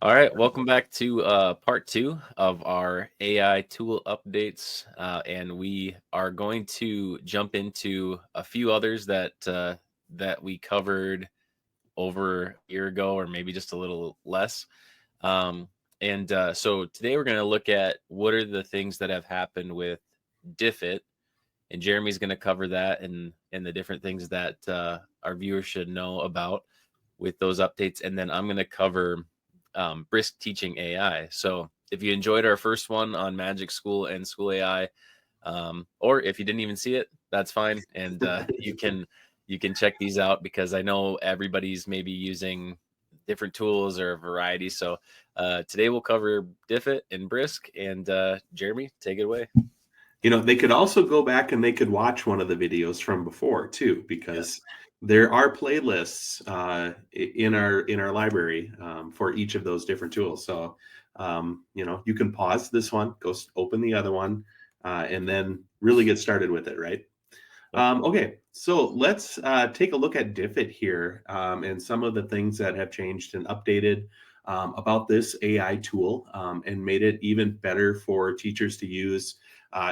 All right, welcome back to part two of our AI tool updates, and we are going to jump into a few others that we covered over a year ago, or maybe just a little less. Um, so today we're going to look at what are the things that have happened with Diffit, and Jeremy's going to cover that and the different things that our viewers should know about with those updates, and then I'm going to cover Brisk Teaching AI. So if you enjoyed our first one on Magic School and School AI, or if you didn't even see it, that's fine, and you can check these out because I know everybody's maybe using different tools or a variety. So today we'll cover Diffit and Brisk, and Jeremy, take it away. They could also go back and they could watch one of the videos from before too, because Yes. there are playlists in our library for each of those different tools. So you can pause this one, open the other one, and then really get started with it, right? Yep. Okay, so let's take a look at Diffit here and some of the things that have changed and updated about this AI tool and made it even better for teachers to use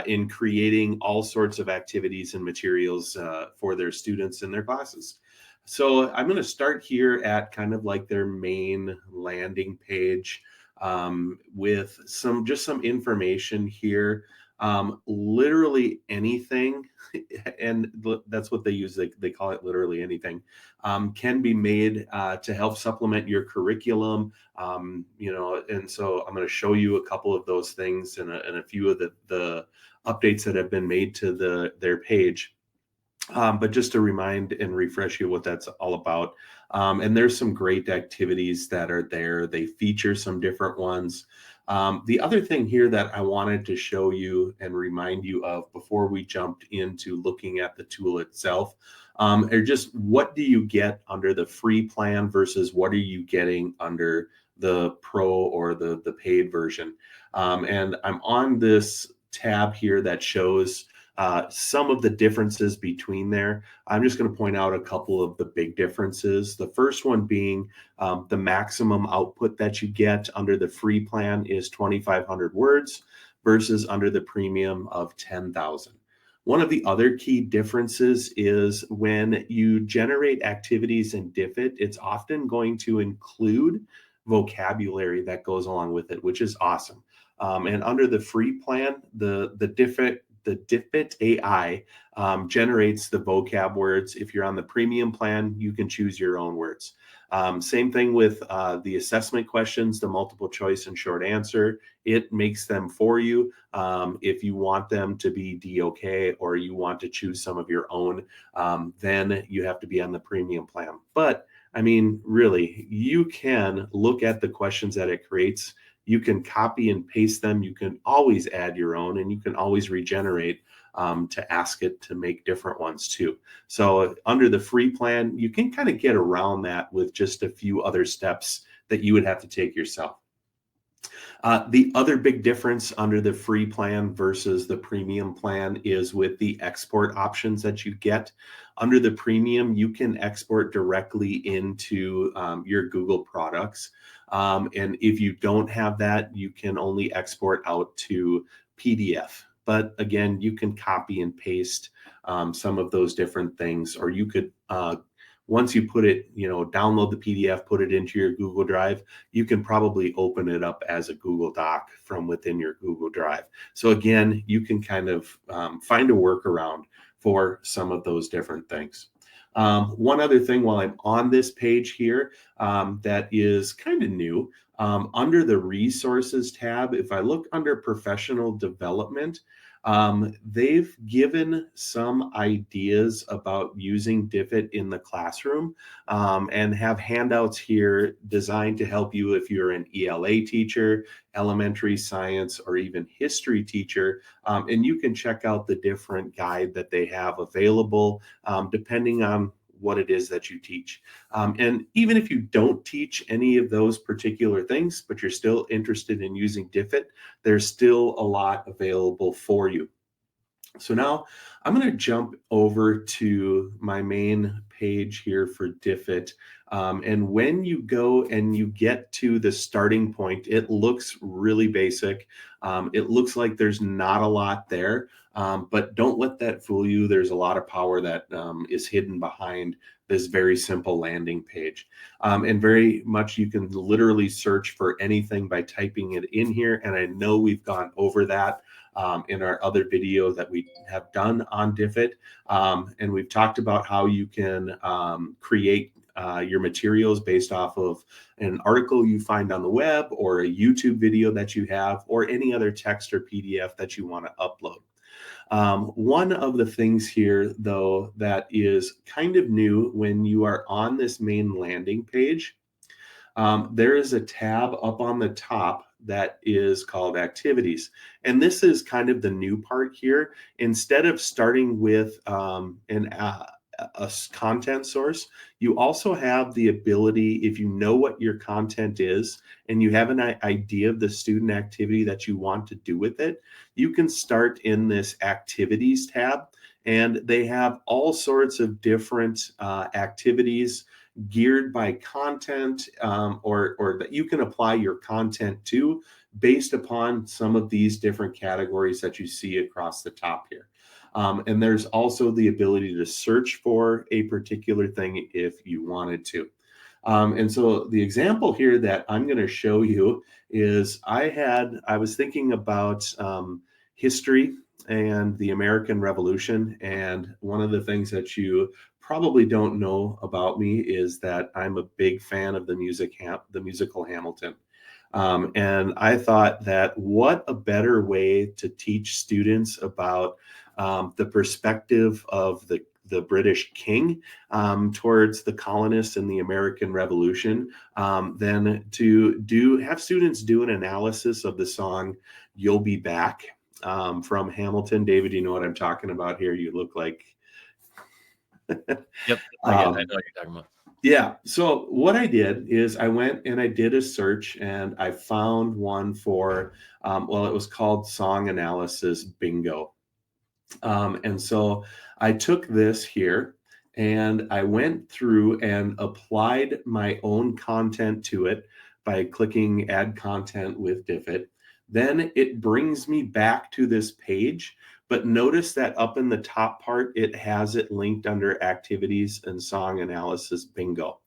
in creating all sorts of activities and materials for their students in their classes. So I'm going to start here at kind of like their main landing page with some information here. Literally anything, and that's what they use. They call it literally anything, can be made to help supplement your curriculum. And so I'm going to show you a couple of those things and a few of the updates that have been made to their page. But just to remind and refresh you what that's all about. And there's some great activities that are there. They feature some different ones. The other thing here that I wanted to show you and remind you of before we jumped into looking at the tool itself are just what do you get under the free plan versus what are you getting under the pro or the paid version. And I'm on this tab here that shows some of the differences between there. I'm just going to point out a couple of the big differences. The first one being the maximum output that you get under the free plan is 2,500 words versus under the premium of 10,000. One of the other key differences is when you generate activities in Diffit, it's often going to include vocabulary that goes along with it, which is awesome. And under the free plan, the Diffit AI generates the vocab words. If you're on the premium plan, you can choose your own words. Same thing with the assessment questions, the multiple choice and short answer. It makes them for you. If you want them to be DOK or you want to choose some of your own, then you have to be on the premium plan. But I mean, really, you can look at the questions that it creates. You can copy and paste them. You can always add your own, and you can always regenerate to ask it to make different ones too. So under the free plan, you can kind of get around that with just a few other steps that you would have to take yourself. The other big difference under the free plan versus the premium plan is with the export options that you get. Under the premium, you can export directly into your Google products. And if you don't have that, you can only export out to PDF. But again, you can copy and paste some of those different things, or you could once you put it, download the PDF, put it into your Google Drive, you can probably open it up as a Google Doc from within your Google Drive. So again, you can kind of find a workaround for some of those different things. One other thing while I'm on this page here that is kind of new, under the resources tab, if I look under professional development, they've given some ideas about using Diffit in the classroom and have handouts here designed to help you if you're an ELA teacher, elementary science, or even history teacher. And you can check out the different guide that they have available depending on what it is that you teach. And even if you don't teach any of those particular things, but you're still interested in using Diffit, there's still a lot available for you. So now I'm going to jump over to my main page here for Diffit. And when you go and you get to the starting point, it looks really basic. It looks like there's not a lot there, but don't let that fool you. There's a lot of power that is hidden behind this very simple landing page. And very much you can literally search for anything by typing it in here. And I know we've gone over that in our other video that we have done on Diffit. And we've talked about how you can create your materials based off of an article you find on the web or a YouTube video that you have or any other text or PDF that you want to upload. One of the things here, though, that is kind of new when you are on this main landing page, there is a tab up on the top that is called activities. And this is kind of the new part here. Instead of starting with a content source, you also have the ability, if you know what your content is and you have an idea of the student activity that you want to do with it, you can start in this activities tab. And they have all sorts of different activities geared by content or that you can apply your content to based upon some of these different categories that you see across the top here. And there's also the ability to search for a particular thing if you wanted to. And so the example here that I'm going to show you is I was thinking about history and the American Revolution. And one of the things that you probably don't know about me is that I'm a big fan of the musical Hamilton. And I thought that what a better way to teach students about the perspective of the British king towards the colonists in the American Revolution than to have students do an analysis of the song "You'll Be Back" from Hamilton. David, you know what I'm talking about here? You look like Yep, I know what you're talking about. Yeah. So what I did is I went and I did a search and I found one for, it was called Song Analysis Bingo. And so I took this here and I went through and applied my own content to it by clicking Add Content with Diffit. Then it brings me back to this page. But notice that up in the top part, it has it linked under Activities and Song Analysis Bingo.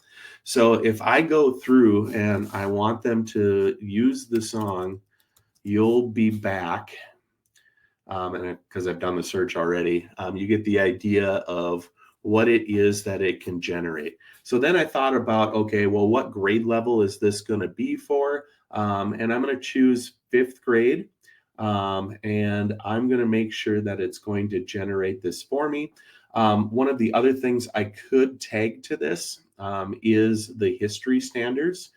So if I go through and I want them to use the song "You'll Be Back," and because I've done the search already, you get the idea of what it is that it can generate. So then I thought about, okay, well, what grade level is this going to be for? And I'm going to choose 5th grade. And I'm going to make sure that it's going to generate this for me. One of the other things I could tag to this is the history standards.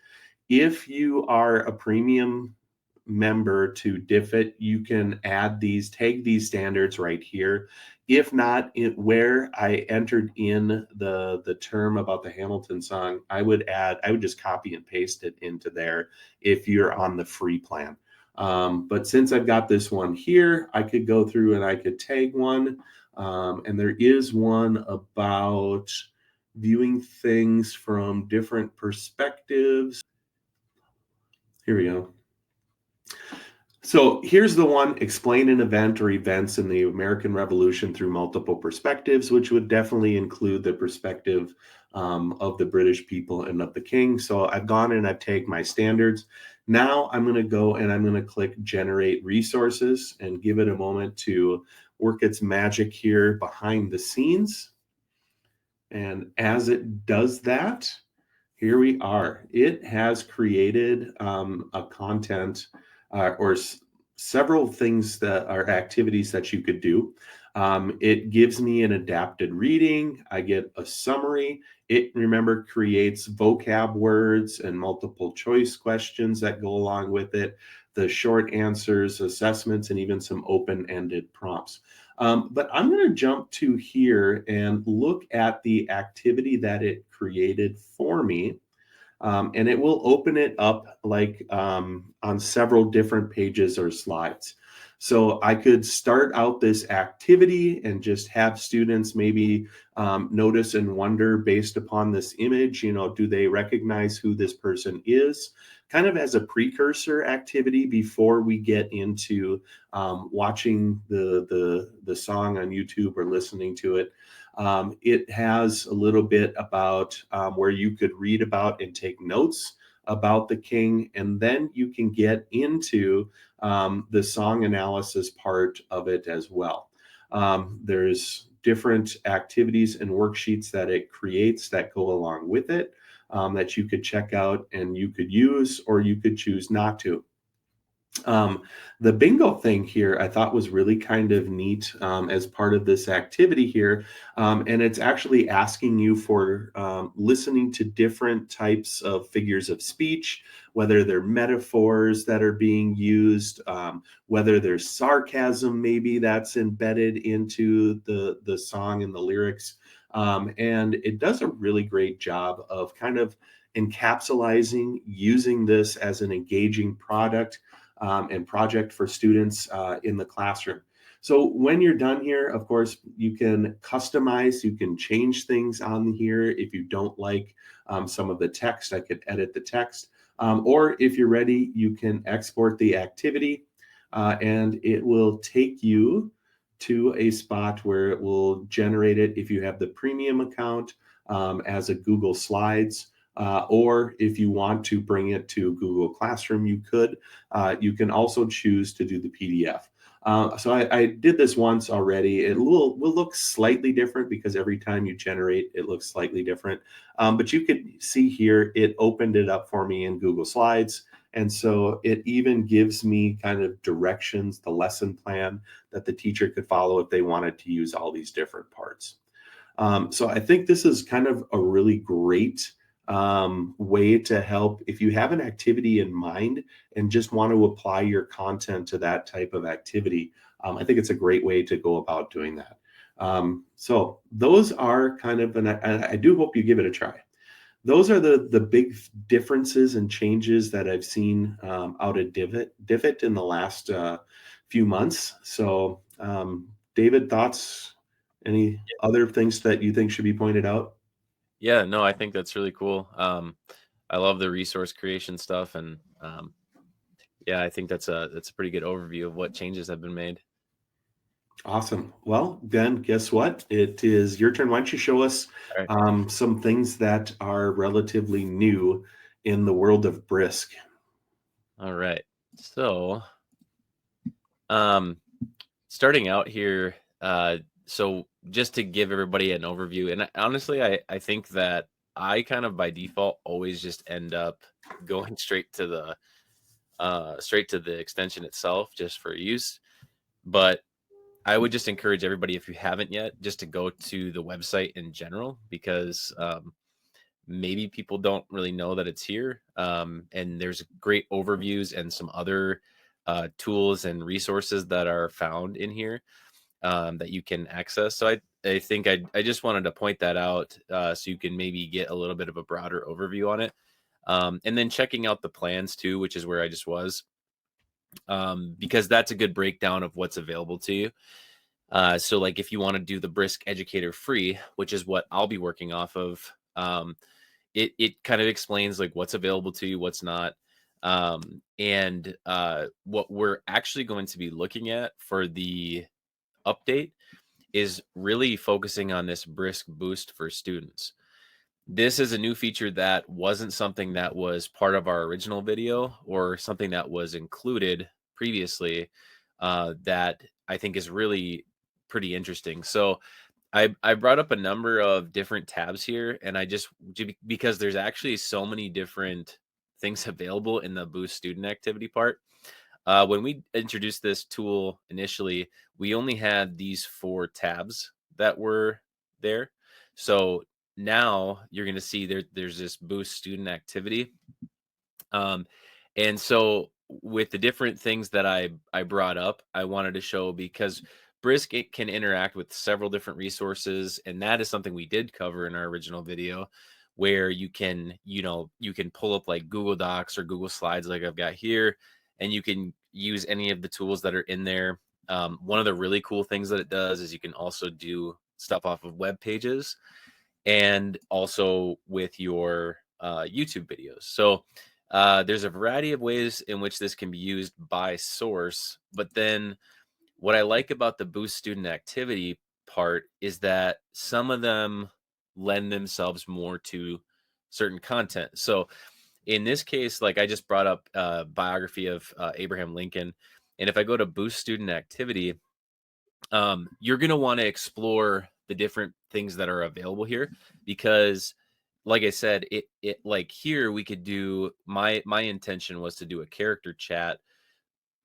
If you are a premium member to Diffit, you can tag these standards right here. If not, where I entered in the term about the Hamilton song, I would just copy and paste it into there if you're on the free plan. But since I've got this one here, I could go through and I could tag one. And there is one about viewing things from different perspectives. Here we go. So here's the one: explain an event or events in the American Revolution through multiple perspectives, which would definitely include the perspective of the British people and of the king. So I've gone and I've tagged my standards. Now I'm going to go and I'm going to click generate resources and give it a moment to work its magic here behind the scenes. And as it does that, here we are. It has created a content or several things that are activities that you could do. It gives me an adapted reading. I get a summary. It, remember, creates vocab words and multiple choice questions that go along with it, the short answers, assessments, and even some open-ended prompts. But I'm going to jump to here and look at the activity that it created for me. And it will open it up like on several different pages or slides. So I could start out this activity and just have students maybe notice and wonder based upon this image, do they recognize who this person is? Kind of as a precursor activity before we get into watching the song on YouTube or listening to it. It has a little bit about where you could read about and take notes about the king, and then you can get into the song analysis part of it as well. There's different activities and worksheets that it creates that go along with it that you could check out and you could use, or you could choose not to. Um, the bingo thing here I thought was really kind of neat as part of this activity here. And it's actually asking you for listening to different types of figures of speech, whether they're metaphors that are being used, whether there's sarcasm maybe that's embedded into the song and the lyrics. And it does a really great job of kind of encapsulating using this as an engaging product and project for students in the classroom. So when you're done here, of course, you can customize, you can change things on here. If you don't like some of the text, I could edit the text. Or if you're ready, you can export the activity and it will take you to a spot where it will generate it if you have the premium account as a Google Slides. Or if you want to bring it to Google Classroom, you could. You can also choose to do the PDF. So I did this once already. It will look slightly different because every time you generate, it looks slightly different. But you could see here, it opened it up for me in Google Slides. And so it even gives me kind of directions, the lesson plan that the teacher could follow if they wanted to use all these different parts. So I think this is kind of a really great way to help if you have an activity in mind and just want to apply your content to that type of activity. I think it's a great way to go about doing that. So those are kind of, and I do hope you give it a try. Those are the big differences and changes that I've seen out at Diffit in the last few months. So, David, thoughts? Any other things that you think should be pointed out? Yeah, no, I think that's really cool. I love the resource creation stuff, and yeah, I think that's a pretty good overview of what changes have been made. Awesome. Well, then guess what? It is your turn. Why don't you show us All right. some things that are relatively new in the world of Brisk? All right. So, um, starting out here, so just to give everybody an overview, and honestly, I think that I kind of by default always just end up going straight to the extension itself just for use. But I would just encourage everybody, if you haven't yet, just to go to the website in general because maybe people don't really know that it's here. And there's great overviews and some other tools and resources that are found in here that you can access. So I think I just wanted to point that out so you can maybe get a little bit of a broader overview on it. And then checking out the plans too, which is where I just was, because that's a good breakdown of what's available to you. So, like, if you want to do the Brisk Educator free, which is what I'll be working off of, it kind of explains like what's available to you, what's not, and what we're actually going to be looking at for the update is really focusing on this Brisk Boost for students. This is a new feature that wasn't something that was part of our original video or something that was included previously that I think is really pretty interesting. So I brought up a number of different tabs here, and because there's actually so many different things available in the Boost student activity part. When we introduced this tool initially, we only had these 4 tabs that were there. So now you're going to see there's this Boost student activity. Um, and so with the different things that I brought up, I wanted to show because Brisk it can interact with several different resources, and that is something we did cover in our original video, where you can pull up like Google Docs or Google Slides like I've got here, and you can use any of the tools that are in there. One of the really cool things that it does is you can also do stuff off of web pages and also with your YouTube videos. So there's a variety of ways in which this can be used by source. But then what I like about the boost student activity part is that some of them lend themselves more to certain content. So in this case, like I just brought up biography of Abraham Lincoln. And if I go to boost student activity, you're going to want to explore the different things that are available here because like I said, it like here we could do my intention was to do a character chat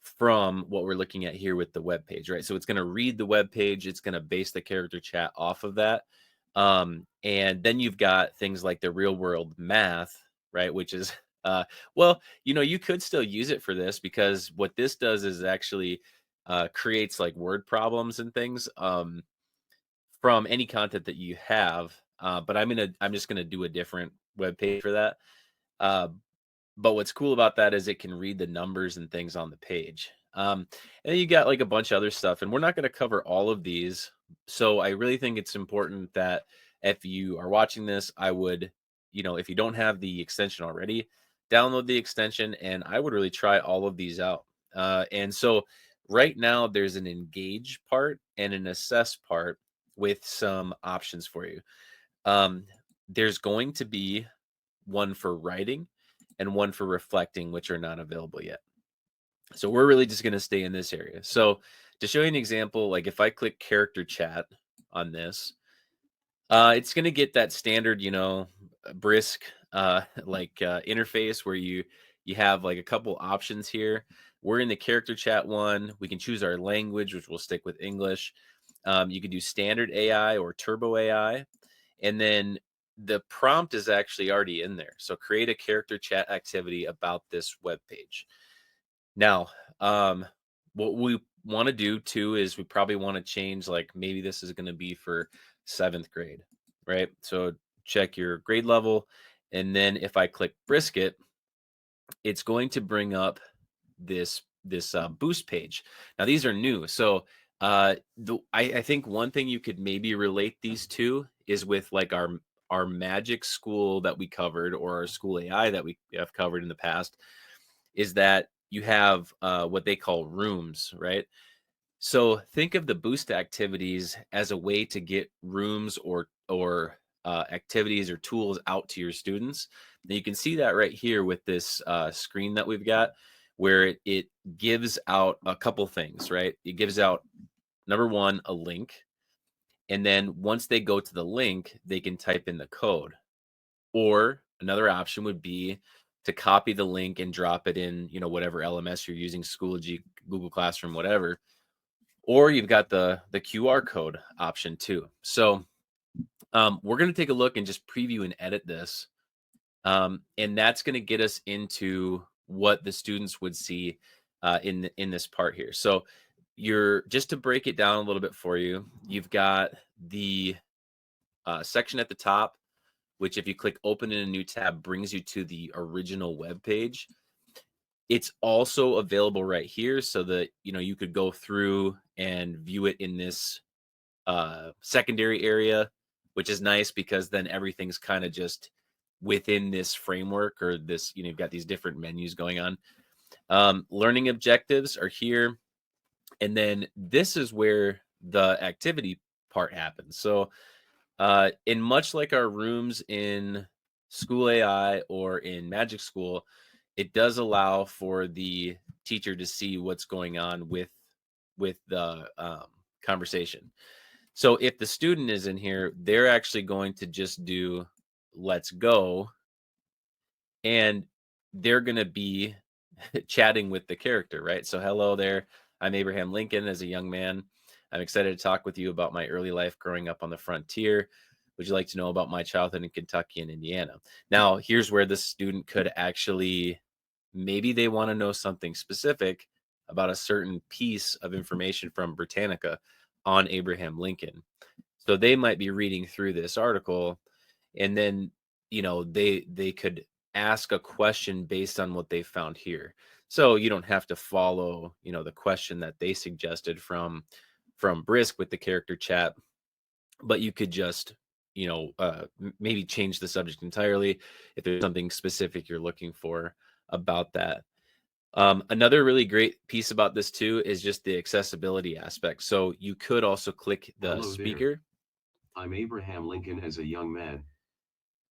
from what we're looking at here with the web page, right? So it's going to read the web page, it's going to base the character chat off of that. And then you've got things like the real world math, right? Which is well, you could still use it for this because what this does is actually creates like word problems and things from any content that you have. But I'm just gonna do a different web page for that. Uh, but what's cool about that is it can read the numbers and things on the page. And then you got like a bunch of other stuff, and we're not going to cover all of these. So I really think it's important that if you are watching this, I would, if you don't have the extension already, download the extension, and I would really try all of these out. And so right now, there's an engage part and an assess part with some options for you. Um, there's going to be one for writing and one for reflecting, which are not available yet. So we're really just going to stay in this area. So to show you an example, like if I click character chat on this, it's going to get that standard, brisk interface where you have like a couple options here. We're in the character chat one. We can choose our language, which will stick with English. You can do standard AI or turbo AI. And then the prompt is actually already in there. So create a character chat activity about this web page. Now, what we want to do too is we probably want to change, like maybe this is going to be for seventh grade, right? So check your grade level. And then if I click brisket, it's going to bring up this boost page. Now these are new. So I think one thing you could maybe relate these to is with like our magic school that we covered or our school AI that we have covered in the past is that you have what they call rooms, right? So think of the boost activities as a way to get rooms or activities or tools out to your students. And you can see that right here with this screen that we've got, where it gives out a couple things, right? It gives out number one a link, and then once they go to the link, they can type in the code. Or another option would be to copy the link and drop it in, whatever LMS you're using, Schoology, Google Classroom, whatever. Or you've got the QR code option too. So we're going to take a look and just preview and edit this. And that's going to get us into what the students would see in this part here. So you're just to break it down a little bit for you. You've got the section at the top, which if you click open in a new tab, brings you to the original web page. It's also available right here so that you could go through and view it in this secondary area, which is nice because then everything's kind of just within this framework or this, you've got these different menus going on. Learning objectives are here. And then this is where the activity part happens. So in much like our rooms in School AI or in Magic School, it does allow for the teacher to see what's going on with the conversation. So if the student is in here, they're actually going to just do let's go, and they're going to be chatting with the character, right? So hello there. I'm Abraham Lincoln as a young man. I'm excited to talk with you about my early life growing up on the frontier. Would you like to know about my childhood in Kentucky and Indiana? Now, here's where the student could actually, maybe they want to know something specific about a certain piece of information from Britannica on Abraham Lincoln. So they might be reading through this article, and then they could ask a question based on what they found here. So you don't have to follow, the question that they suggested from Brisk with the character chat, but you could just, maybe change the subject entirely if there's something specific you're looking for about that. Another really great piece about this too is just the accessibility aspect. So you could also click the Hello there. speaker, I'm Abraham Lincoln as a young man.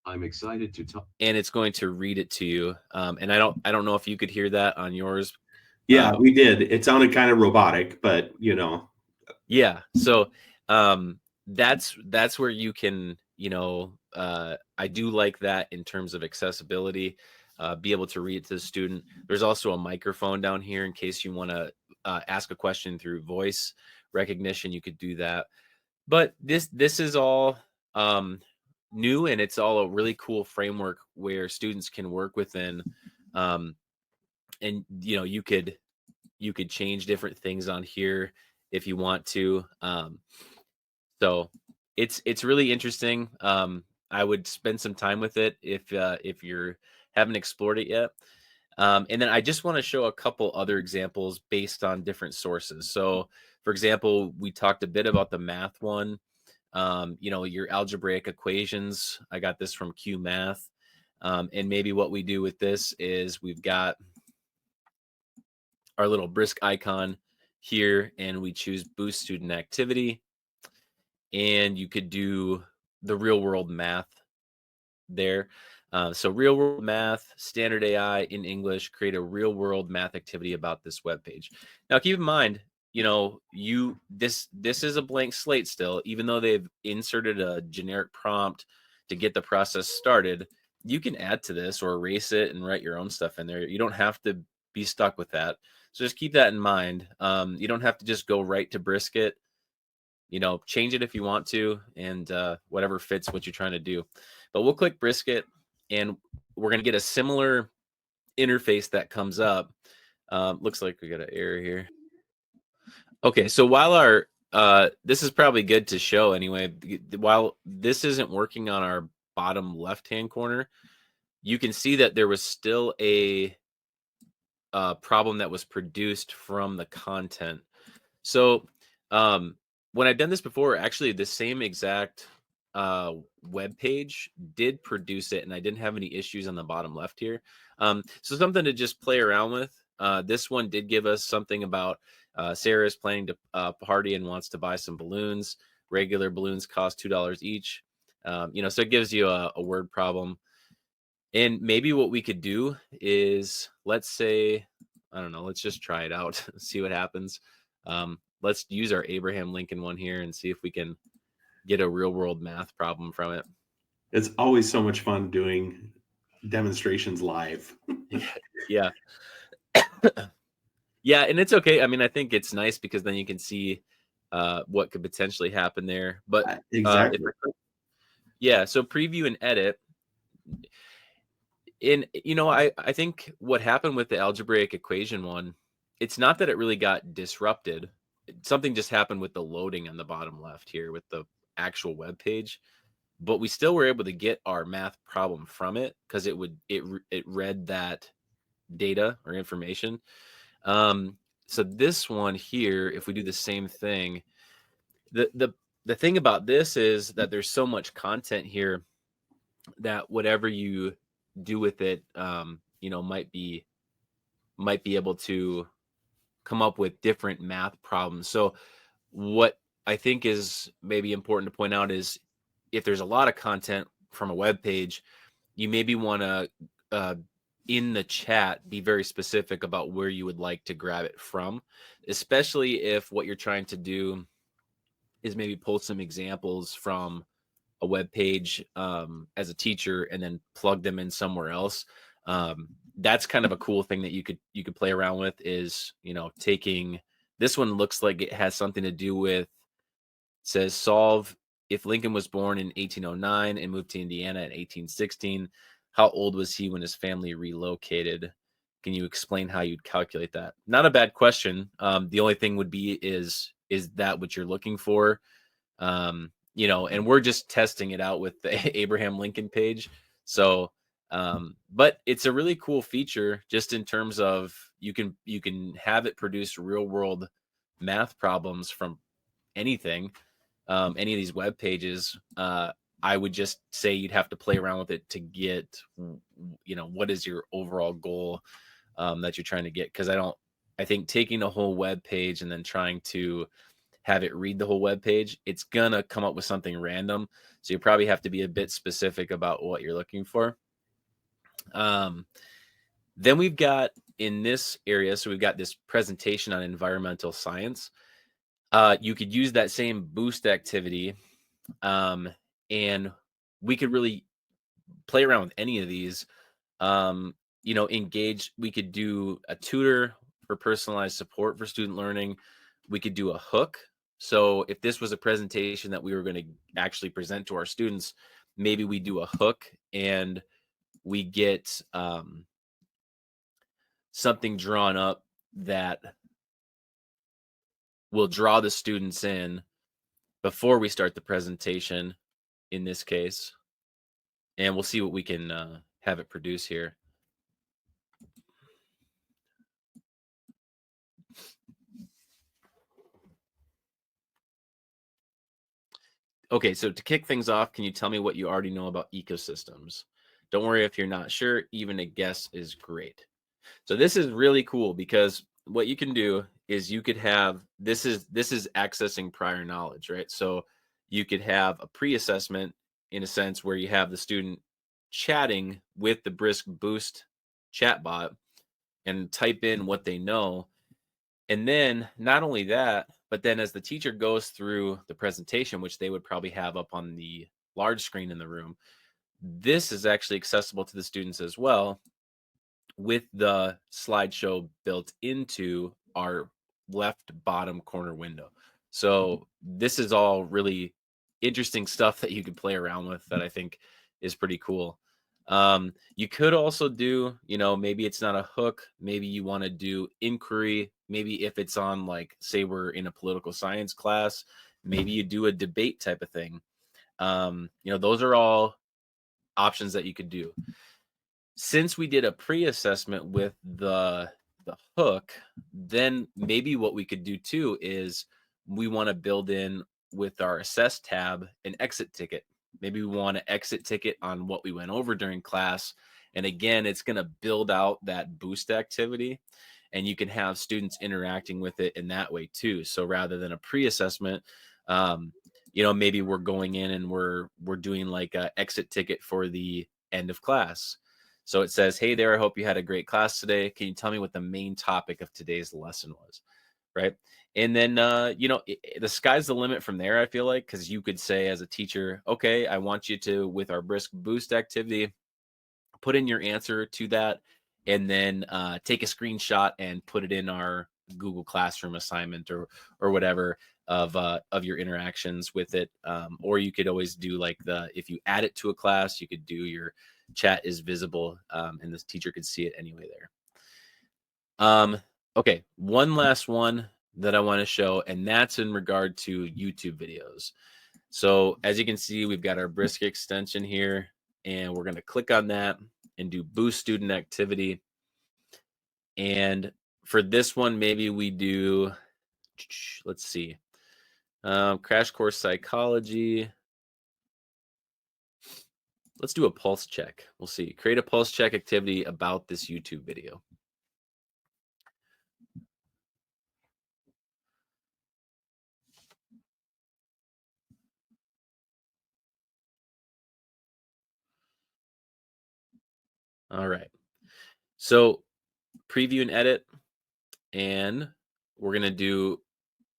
I'm excited to talk. and it's going to read it to you. And I don't know if you could hear that on yours. Yeah, Uh, we did. It sounded kind of robotic, but yeah. So that's where you can, I do like that in terms of accessibility. Be able to read it to the student. There's also a microphone down here in case you want to ask a question through voice recognition. You could do that. But this is all new, and it's all a really cool framework where students can work within. Um, and you could change different things on here if you want to. So it's really interesting. I would spend some time with it if you're haven't explored it yet. And then I just want to show a couple other examples based on different sources. So, for example, we talked a bit about the math one. Your algebraic equations. I got this from Q Math. And maybe what we do with this is we've got our little Brisk icon here, and we choose boost student activity. And you could do the real world math there. So real world math, standard AI in English, create a real world math activity about this web page. Now keep in mind, this is a blank slate still, even though they've inserted a generic prompt to get the process started. You can add to this or erase it and write your own stuff in there. You don't have to be stuck with that. So just keep that in mind. You don't have to just go right to Brisket. Change it if you want to, and whatever fits what you're trying to do. But we'll click Brisket, and we're going to get a similar interface that comes up. Looks like we got an error here. Okay, so while this is probably good to show anyway. While this isn't working on our bottom left-hand corner, you can see that there was still a problem that was produced from the content. So when I've done this before, actually the same exact web page did produce it, and I didn't have any issues on the bottom left here. So something to just play around with. This one did give us something about Sarah is planning to party and wants to buy some balloons. Regular balloons cost $2 each. So it gives you a word problem. And maybe what we could do is, let's say, I don't know, let's just try it out, see what happens. Let's use our Abraham Lincoln one here and see if we can get a real world math problem from it. it's always so much fun doing demonstrations live. Yeah. Yeah, and it's okay. I mean, I think it's nice because then you can see what could potentially happen there. But if Exactly. yeah, so preview and edit. And I think what happened with the algebraic equation one, it's not that it really got disrupted. Something just happened with the loading on the bottom left here with the actual web page, but we still were able to get our math problem from it because it read that data or information. So this one here, if we do the same thing, the thing about this is that there's so much content here that whatever you do with it, might be able to come up with different math problems. So what I think is maybe important to point out is if there's a lot of content from a web page, you maybe want to in the chat be very specific about where you would like to grab it from, especially if what you're trying to do is maybe pull some examples from a web page as a teacher and then plug them in somewhere else. That's kind of a cool thing that you could play around with is, taking this one. Looks like it has something to do with, says solve if Lincoln was born in 1809 and moved to Indiana in 1816, how old was he when his family relocated? Can you explain how you'd calculate that? Not a bad question. The only thing would be is that what you're looking for? And we're just testing it out with the Abraham Lincoln page. So But it's a really cool feature just in terms of you can have it produce real world math problems from anything, any of these web pages. I would just say you'd have to play around with it to get, what is your overall goal that you're trying to get. Because I think taking a whole web page and then trying to have it read the whole web page, it's gonna come up with something random. So you probably have to be a bit specific about what you're looking for. Um, then we've got in this area, so we've got this presentation on environmental science. You could use that same boost activity, um, and we could really play around with any of these. Engage. We could do a tutor for personalized support for student learning. We could do a hook. So if this was a presentation that we were going to actually present to our students, maybe we do a hook and we get something drawn up that will draw the students in before we start the presentation in this case, and we'll see what we can have it produce here. Okay, so to kick things off, can you tell me what you already know about ecosystems? Don't worry if you're not sure, even a guess is great. So this is really cool because what you can do is you could have this is accessing prior knowledge, right? So you could have a pre-assessment in a sense where you have the student chatting with the Brisk Boost chatbot and type in what they know. And then not only that, but then as the teacher goes through the presentation, which they would probably have up on the large screen in the room, this is actually accessible to the students as well with the slideshow built into our left bottom corner window. So this is all really interesting stuff that you could play around with that I think is pretty cool. You could also do, maybe it's not a hook, maybe you want to do inquiry, maybe if it's on, like, say we're in a political science class, maybe you do a debate type of thing. Those are all options that you could do. Since we did a pre-assessment with the hook, then maybe what we could do too is we want to build in with our assess tab an exit ticket. Maybe we want to exit ticket on what we went over during class. And again, it's going to build out that boost activity and you can have students interacting with it in that way too. So rather than a pre-assessment, maybe we're going in and we're doing like a exit ticket for the end of class. So it says, "Hey there, I hope you had a great class today. Can you tell me what the main topic of today's lesson was?" Right? And then, the sky's the limit from there, I feel like, because you could say as a teacher, "Okay, I want you to, with our Brisk Boost activity, put in your answer to that, and then take a screenshot and put it in our Google Classroom assignment or whatever of your interactions with it." Or you could always do like if you add it to a class, you could do your chat is visible, and the teacher could see it anyway there. Okay, one last one that I want to show, and that's in regard to YouTube videos. So as you can see, we've got our Brisk extension here, and we're going to click on that and do boost student activity. And for this one, maybe we do, let's see, crash course psychology. Let's do a pulse check. We'll see. Create a pulse check activity about this YouTube video. All right. So preview and edit, and we're going to do,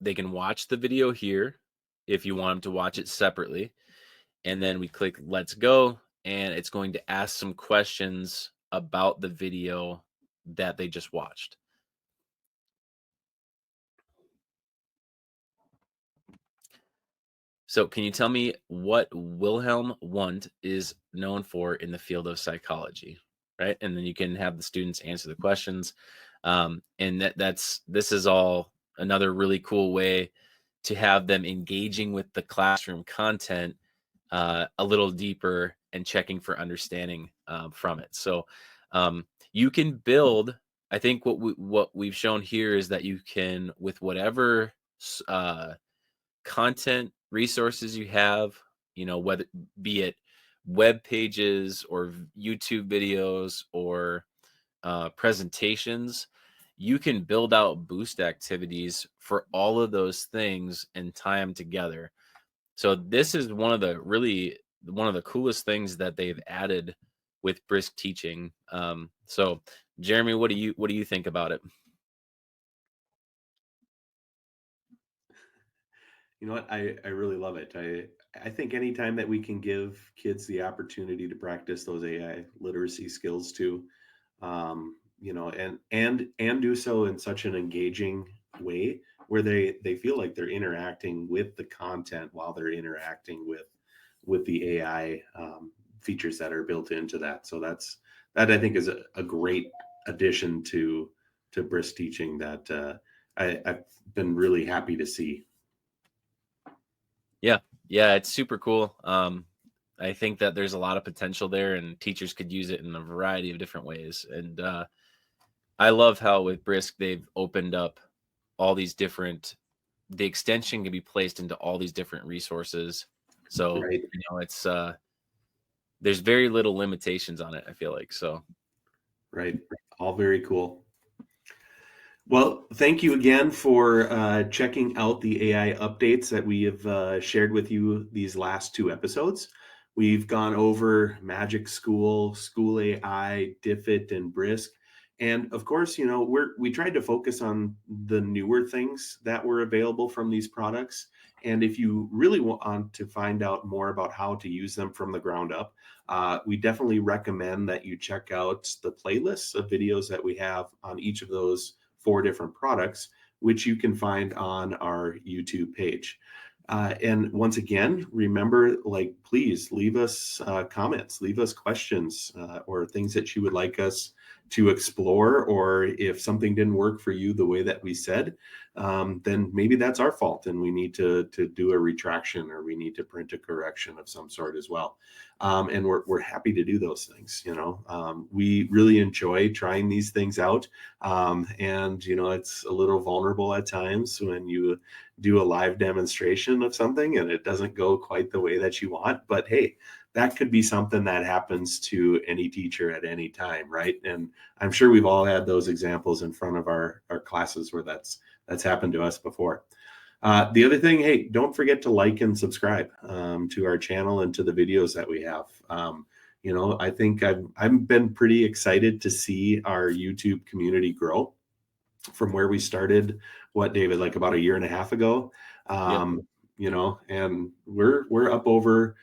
they can watch the video here if you want them to watch it separately. And then we click let's go, and it's going to ask some questions about the video that they just watched. So can you tell me what Wilhelm Wundt is known for in the field of psychology? Right. And then you can have the students answer the questions. And this is all another really cool way to have them engaging with the classroom content a little deeper and checking for understanding from it. So you can build. I think what we've shown here is that you can, with whatever content resources you have, whether be it web pages or YouTube videos or presentations, you can build out boost activities for all of those things and tie them together. So this is one of the coolest things that they've added with Brisk Teaching. So Jeremy, what do you think about it? You know what? I really love it. I think anytime that we can give kids the opportunity to practice those AI literacy skills too, and do so in such an engaging way where they feel like they're interacting with the content while they're interacting with the AI features that are built into that. So that I think is a great addition to Brisk Teaching that I've been really happy to see. Yeah, yeah, it's super cool. I think that there's a lot of potential there, and teachers could use it in a variety of different ways. And I love how with Brisk they've opened up all these different. The extension can be placed into all these different resources. So Right, it's there's very little limitations on it. I feel like so. right. All very cool. Well, thank you again for checking out the AI updates that we have shared with you these last two episodes. We've gone over Magic School, School AI, Diffit, and Brisk. And of course, we tried to focus on the newer things that were available from these products. And if you really want to find out more about how to use them from the ground up, we definitely recommend that you check out the playlists of videos that we have on each of those four different products, which you can find on our YouTube page. And once again, remember, please leave us comments, leave us questions or things that you would like us to explore. Or if something didn't work for you the way that we said, then maybe that's our fault and we need to do a retraction or we need to print a correction of some sort as well. And we're happy to do those things. We really enjoy trying these things out. And, it's a little vulnerable at times when you do a live demonstration of something and it doesn't go quite the way that you want. But hey, that could be something that happens to any teacher at any time, right? And I'm sure we've all had those examples in front of our classes where that's happened to us before. The other thing, hey, don't forget to like and subscribe to our channel and to the videos that we have. I think I've been pretty excited to see our YouTube community grow from where we started, what, David, like about a year and a half ago. Yep. And we're up over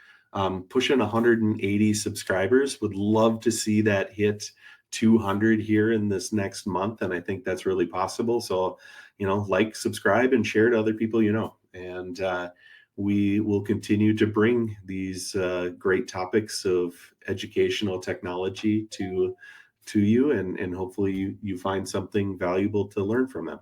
pushing 180 subscribers. Would love to see that hit 200 here in this next month, and I think that's really possible. So, like, subscribe, and share to other people and we will continue to bring these great topics of educational technology to you, and hopefully you find something valuable to learn from them.